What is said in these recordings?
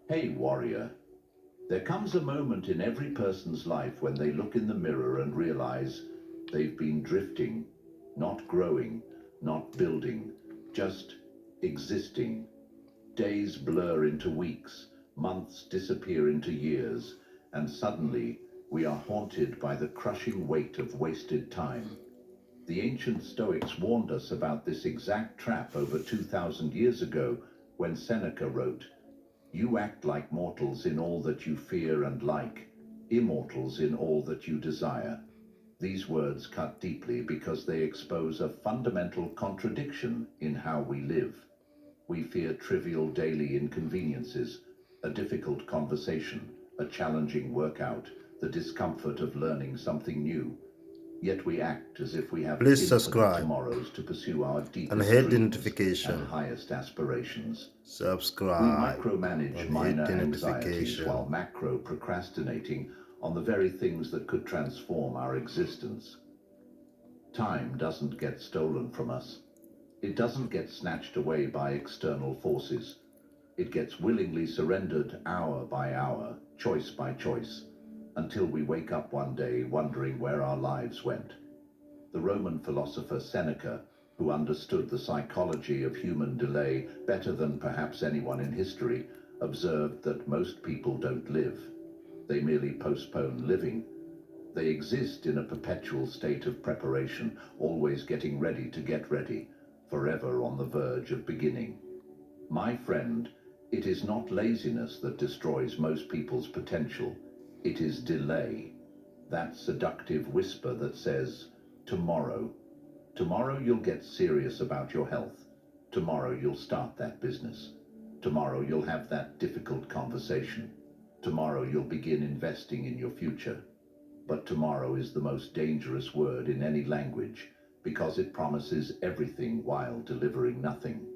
Hey, warrior. There comes a moment in every person's life when they look in the mirror and realize they've been drifting, not growing, not building, just existing. Days blur into weeks, months disappear into years, and suddenly we are haunted by the crushing weight of wasted time. The ancient Stoics warned us about this exact trap over 2,000 years ago when Seneca wrote, "You act like mortals in all that you fear and like, immortals in all that you desire." These words cut deeply because they expose a fundamental contradiction in how we live. We fear trivial daily inconveniences, a difficult conversation, a challenging workout, the discomfort of learning something new. Yet we act as if we have Please infinite subscribe tomorrows to pursue our and deepest hit the dreams and notification. highest aspirations. We Subscribe micromanage and minor hit the anxieties while notification. macro procrastinating on the very things that could transform our existence. Time doesn't get stolen from us. It doesn't get snatched away by external forces. It gets willingly surrendered hour by hour, choice by choice, until we wake up one day wondering where our lives went. The Roman philosopher Seneca, who understood the psychology of human delay better than perhaps anyone in history, observed that most people don't live. They merely postpone living. They exist in a perpetual state of preparation, always getting ready to get ready, forever on the verge of beginning. My friend, it is not laziness that destroys most people's potential. It is delay. That seductive whisper that says, tomorrow. Tomorrow you'll get serious about your health. Tomorrow you'll start that business. Tomorrow you'll have that difficult conversation. Tomorrow you'll begin investing in your future. But tomorrow is the most dangerous word in any language because it promises everything while delivering nothing.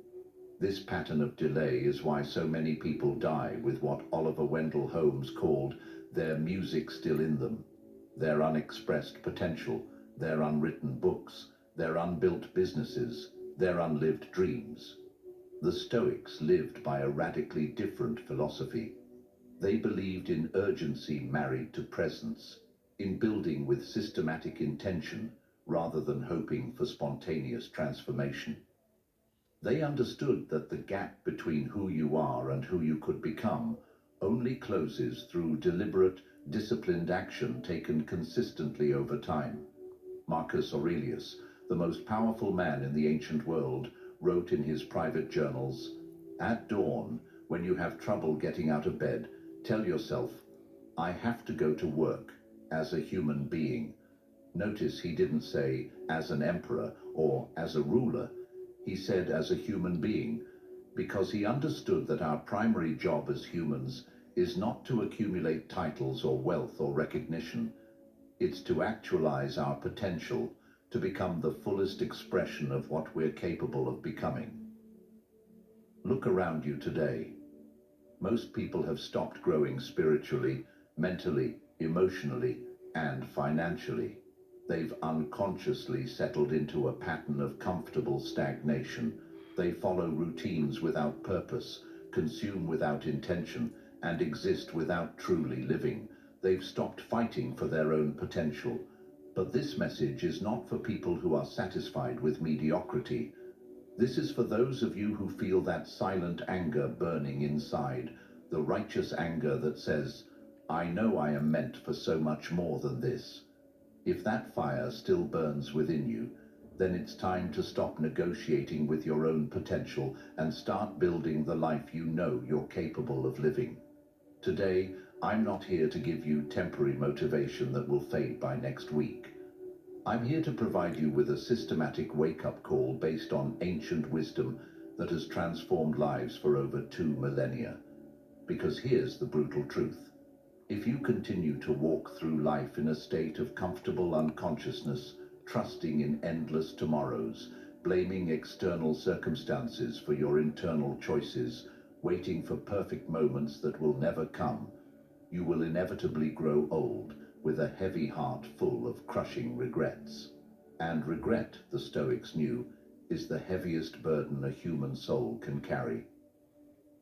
This pattern of delay is why so many people die with what Oliver Wendell Holmes called their music still in them, their unexpressed potential, their unwritten books, their unbuilt businesses, their unlived dreams. The Stoics lived by a radically different philosophy. They believed in urgency married to presence, in building with systematic intention rather than hoping for spontaneous transformation. They understood that the gap between who you are and who you could become only closes through deliberate, disciplined action taken consistently over time. Marcus Aurelius, the most powerful man in the ancient world, wrote in his private journals, "At dawn, when you have trouble getting out of bed, tell yourself, I have to go to work as a human being." Notice he didn't say as an emperor or as a ruler. He said as a human being, because he understood that our primary job as humans is not to accumulate titles or wealth or recognition. It's to actualize our potential, to become the fullest expression of what we're capable of becoming. Look around you today. Most people have stopped growing spiritually, mentally, emotionally, and financially. They've unconsciously settled into a pattern of comfortable stagnation. They follow routines without purpose, consume without intention, and exist without truly living. They've stopped fighting for their own potential. But this message is not for people who are satisfied with mediocrity. This is for those of you who feel that silent anger burning inside, the righteous anger that says, I know I am meant for so much more than this. If that fire still burns within you, then it's time to stop negotiating with your own potential and start building the life you know you're capable of living. Today, I'm not here to give you temporary motivation that will fade by next week. I'm here to provide you with a systematic wake-up call based on ancient wisdom that has transformed lives for over 2 millennia. Because here's the brutal truth. If you continue to walk through life in a state of comfortable unconsciousness, trusting in endless tomorrows, blaming external circumstances for your internal choices, waiting for perfect moments that will never come, you will inevitably grow old with a heavy heart full of crushing regrets. And regret, the Stoics knew, is the heaviest burden a human soul can carry.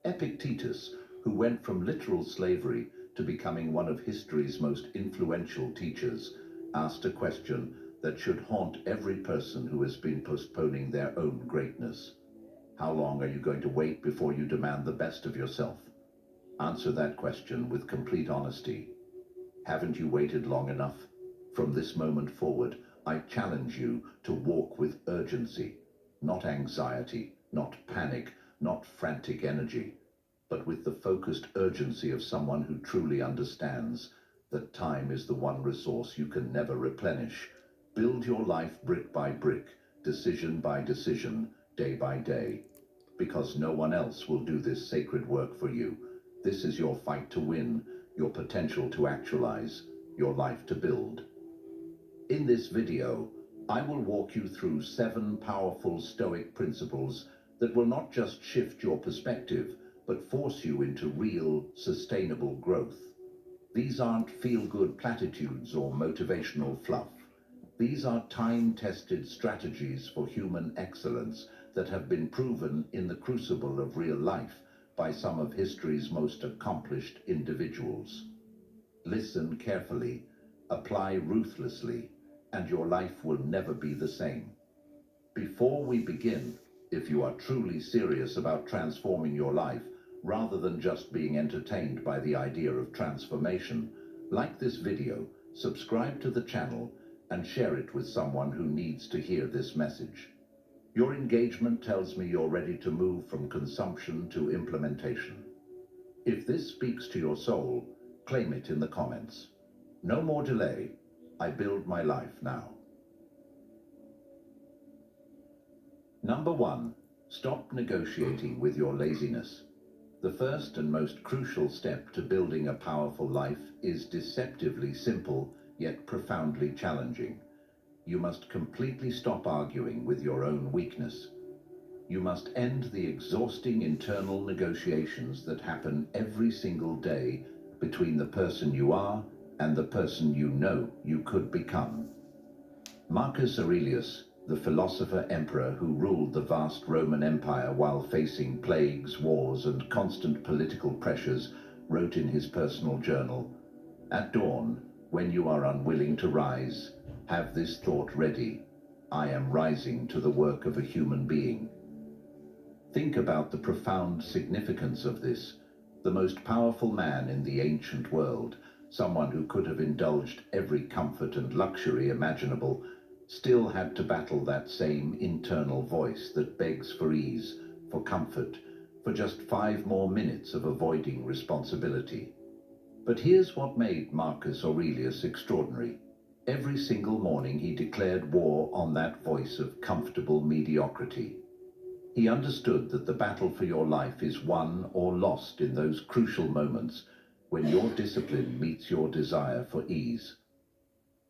Epictetus, who went from literal slavery to becoming one of history's most influential teachers, asked a question that should haunt every person who has been postponing their own greatness. How long are you going to wait before you demand the best of yourself? Answer that question with complete honesty. Haven't you waited long enough? From this moment forward, I challenge you to walk with urgency, not anxiety, not panic, not frantic energy, but with the focused urgency of someone who truly understands that time is the one resource you can never replenish. Build your life brick by brick, decision by decision, day by day, because no one else will do this sacred work for you. This is your fight to win, your potential to actualize, your life to build. In this video, I will walk you through 7 powerful Stoic principles that will not just shift your perspective, but force you into real, sustainable growth. These aren't feel-good platitudes or motivational fluff. These are time-tested strategies for human excellence that have been proven in the crucible of real life by some of history's most accomplished individuals. Listen carefully, apply ruthlessly, and your life will never be the same. Before we begin, if you are truly serious about transforming your life, rather than just being entertained by the idea of transformation, like this video, subscribe to the channel, and share it with someone who needs to hear this message. Your engagement tells me you're ready to move from consumption to implementation. If this speaks to your soul, claim it in the comments. No more delay. I build my life now. Number 1. Stop negotiating with your laziness. The first and most crucial step to building a powerful life is deceptively simple, yet profoundly challenging. You must completely stop arguing with your own weakness. You must end the exhausting internal negotiations that happen every single day between the person you are and the person you know you could become. Marcus Aurelius, the philosopher-emperor who ruled the vast Roman Empire while facing plagues, wars, and constant political pressures, wrote in his personal journal, "At dawn, when you are unwilling to rise, have this thought ready: I am rising to the work of a human being." Think about the profound significance of this. The most powerful man in the ancient world, someone who could have indulged every comfort and luxury imaginable, still had to battle that same internal voice that begs for ease, for comfort, for just 5 more minutes of avoiding responsibility. But here's what made Marcus Aurelius extraordinary. Every single morning he declared war on that voice of comfortable mediocrity. He understood that the battle for your life is won or lost in those crucial moments when your discipline meets your desire for ease.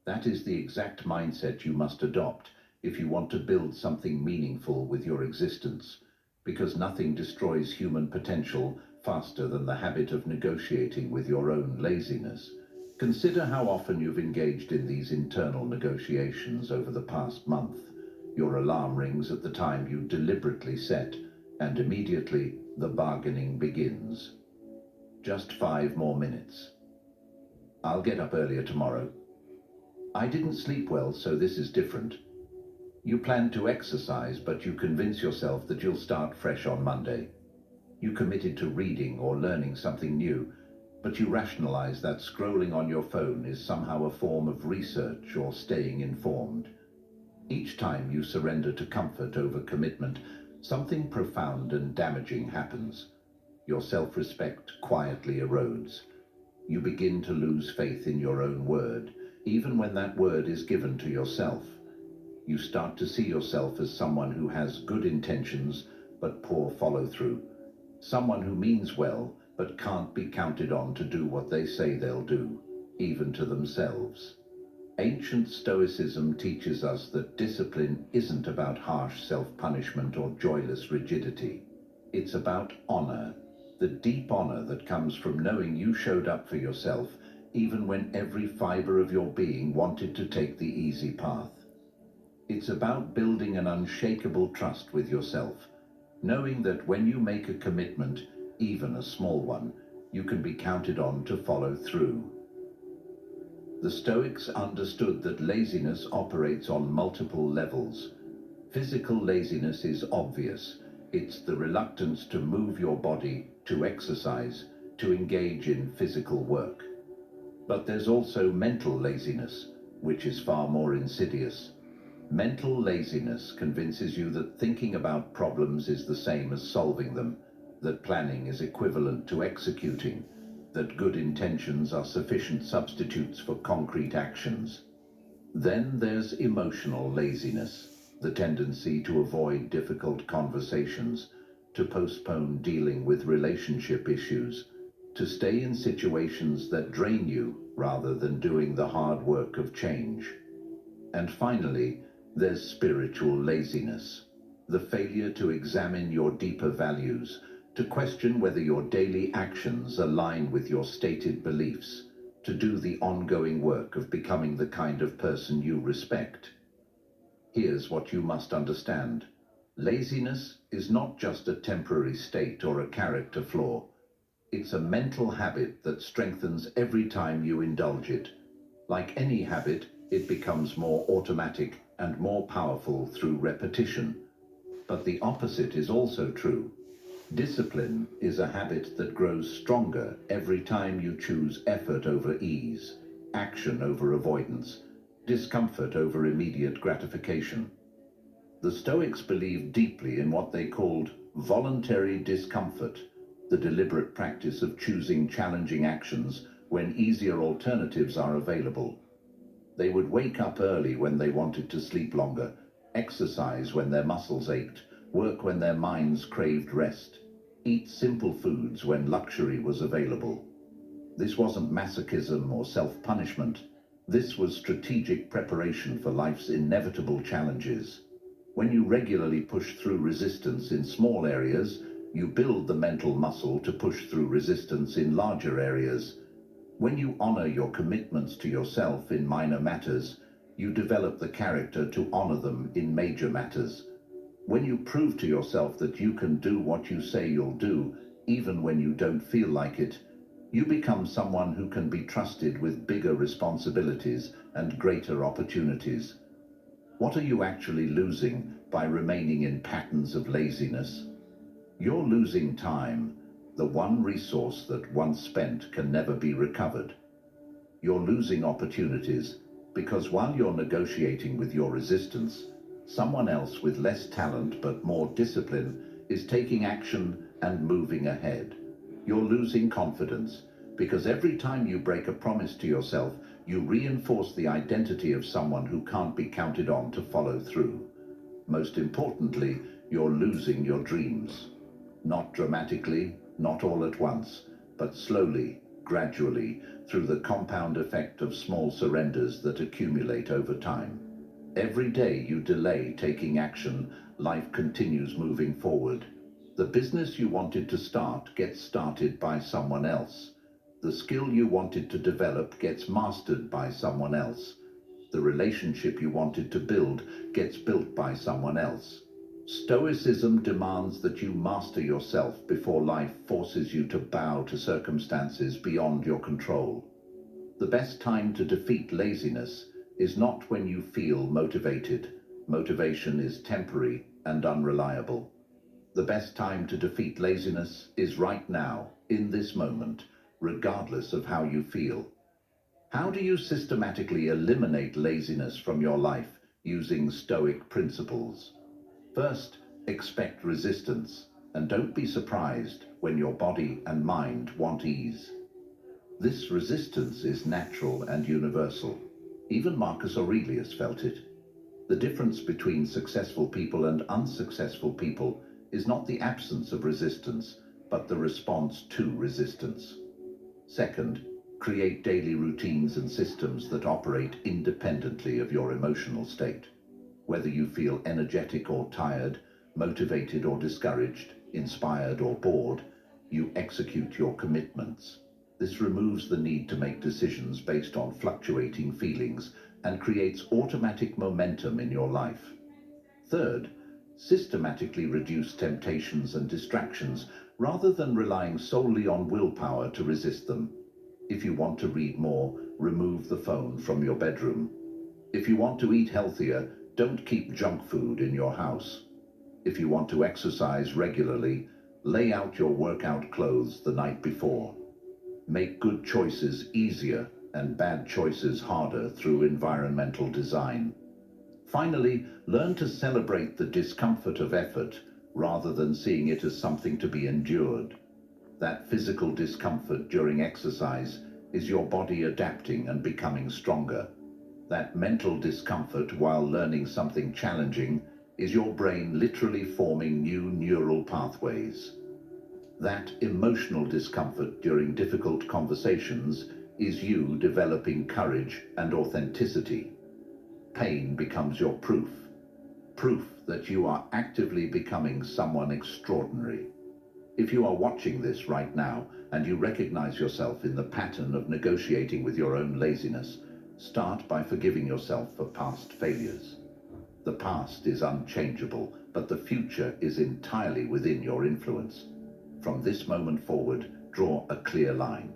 That is the exact mindset you must adopt if you want to build something meaningful with your existence, because nothing destroys human potential faster than the habit of negotiating with your own laziness. Consider how often you've engaged in these internal negotiations over the past month. Your alarm rings at the time you deliberately set, and immediately the bargaining begins. Just 5 more minutes. I'll get up earlier tomorrow. I didn't sleep well, so this is different. You plan to exercise, but you convince yourself that you'll start fresh on Monday. You committed to reading or learning something new, but you rationalize that scrolling on your phone is somehow a form of research or staying informed. Each time you surrender to comfort over commitment, something profound and damaging happens. Your self-respect quietly erodes. You begin to lose faith in your own word, even when that word is given to yourself. You start to see yourself as someone who has good intentions but poor follow-through, someone who means well but can't be counted on to do what they say they'll do, even to themselves. Ancient Stoicism teaches us that discipline isn't about harsh self-punishment or joyless rigidity. It's about honor, the deep honor that comes from knowing you showed up for yourself even when every fiber of your being wanted to take the easy path. It's about building an unshakable trust with yourself, knowing that when you make a commitment, even a small one, you can be counted on to follow through. The Stoics understood that laziness operates on multiple levels. Physical laziness is obvious. It's the reluctance to move your body, to exercise, to engage in physical work. But there's also mental laziness, which is far more insidious. Mental laziness convinces you that thinking about problems is the same as solving them, that planning is equivalent to executing, that good intentions are sufficient substitutes for concrete actions. Then there's emotional laziness, the tendency to avoid difficult conversations, to postpone dealing with relationship issues, to stay in situations that drain you rather than doing the hard work of change. And finally, there's spiritual laziness, the failure to examine your deeper values, to question whether your daily actions align with your stated beliefs, to do the ongoing work of becoming the kind of person you respect. Here's what you must understand. Laziness is not just a temporary state or a character flaw. It's a mental habit that strengthens every time you indulge it. Like any habit, it becomes more automatic and more powerful through repetition. But the opposite is also true. Discipline is a habit that grows stronger every time you choose effort over ease, action over avoidance, discomfort over immediate gratification. The Stoics believed deeply in what they called voluntary discomfort, the deliberate practice of choosing challenging actions when easier alternatives are available. They would wake up early when they wanted to sleep longer, exercise when their muscles ached, work when their minds craved rest, eat simple foods when luxury was available. This wasn't masochism or self-punishment. This was strategic preparation for life's inevitable challenges. When you regularly push through resistance in small areas, you build the mental muscle to push through resistance in larger areas. When you honor your commitments to yourself in minor matters, you develop the character to honor them in major matters. When you prove to yourself that you can do what you say you'll do, even when you don't feel like it, you become someone who can be trusted with bigger responsibilities and greater opportunities. What are you actually losing by remaining in patterns of laziness? You're losing time, the one resource that once spent can never be recovered. You're losing opportunities because while you're negotiating with your resistance, someone else with less talent but more discipline is taking action and moving ahead. You're losing confidence because every time you break a promise to yourself, you reinforce the identity of someone who can't be counted on to follow through. Most importantly, you're losing your dreams. Not dramatically, not all at once, but slowly, gradually, through the compound effect of small surrenders that accumulate over time. Every day you delay taking action, life continues moving forward. The business you wanted to start gets started by someone else. The skill you wanted to develop gets mastered by someone else. The relationship you wanted to build gets built by someone else. Stoicism demands that you master yourself before life forces you to bow to circumstances beyond your control. The best time to defeat laziness is not when you feel motivated. Motivation is temporary and unreliable. The best time to defeat laziness is right now, in this moment, regardless of how you feel. How do you systematically eliminate laziness from your life using Stoic principles? First, expect resistance, and don't be surprised when your body and mind want ease. This resistance is natural and universal. Even Marcus Aurelius felt it. The difference between successful people and unsuccessful people is not the absence of resistance, but the response to resistance. Second, create daily routines and systems that operate independently of your emotional state. Whether you feel energetic or tired, motivated or discouraged, inspired or bored, you execute your commitments. This removes the need to make decisions based on fluctuating feelings and creates automatic momentum in your life. Third, systematically reduce temptations and distractions, rather than relying solely on willpower to resist them. If you want to read more, remove the phone from your bedroom. If you want to eat healthier, don't keep junk food in your house. If you want to exercise regularly, lay out your workout clothes the night before. Make good choices easier and bad choices harder through environmental design. Finally, learn to celebrate the discomfort of effort rather than seeing it as something to be endured. That physical discomfort during exercise is your body adapting and becoming stronger. That mental discomfort while learning something challenging is your brain literally forming new neural pathways. That emotional discomfort during difficult conversations is you developing courage and authenticity. Pain becomes your proof. Proof that you are actively becoming someone extraordinary. If you are watching this right now and you recognize yourself in the pattern of negotiating with your own laziness, start by forgiving yourself for past failures. The past is unchangeable, but the future is entirely within your influence. From this moment forward, draw a clear line.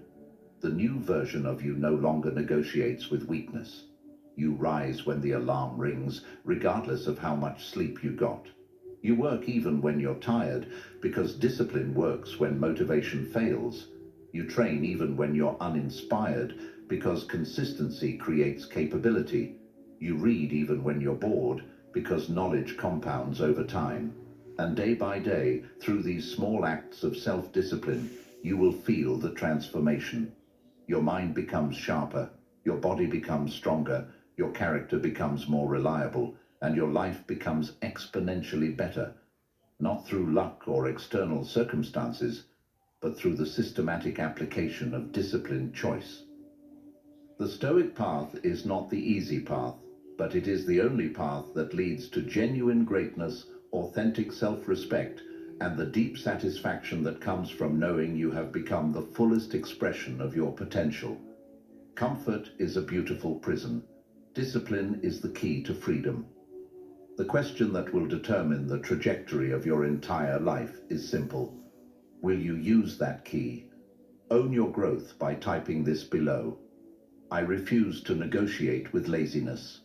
The new version of you no longer negotiates with weakness. You rise when the alarm rings, regardless of how much sleep you got. You work even when you're tired, because discipline works when motivation fails. You train even when you're uninspired, because consistency creates capability. You read even when you're bored, because knowledge compounds over time. And day by day, through these small acts of self-discipline, you will feel the transformation. Your mind becomes sharper, your body becomes stronger, your character becomes more reliable, and your life becomes exponentially better, not through luck or external circumstances, but through the systematic application of disciplined choice. The Stoic path is not the easy path, but it is the only path that leads to genuine greatness, authentic self-respect, and the deep satisfaction that comes from knowing you have become the fullest expression of your potential. Comfort is a beautiful prison. Discipline is the key to freedom. The question that will determine the trajectory of your entire life is simple. Will you use that key? Own your growth by typing this below. I refuse to negotiate with laziness.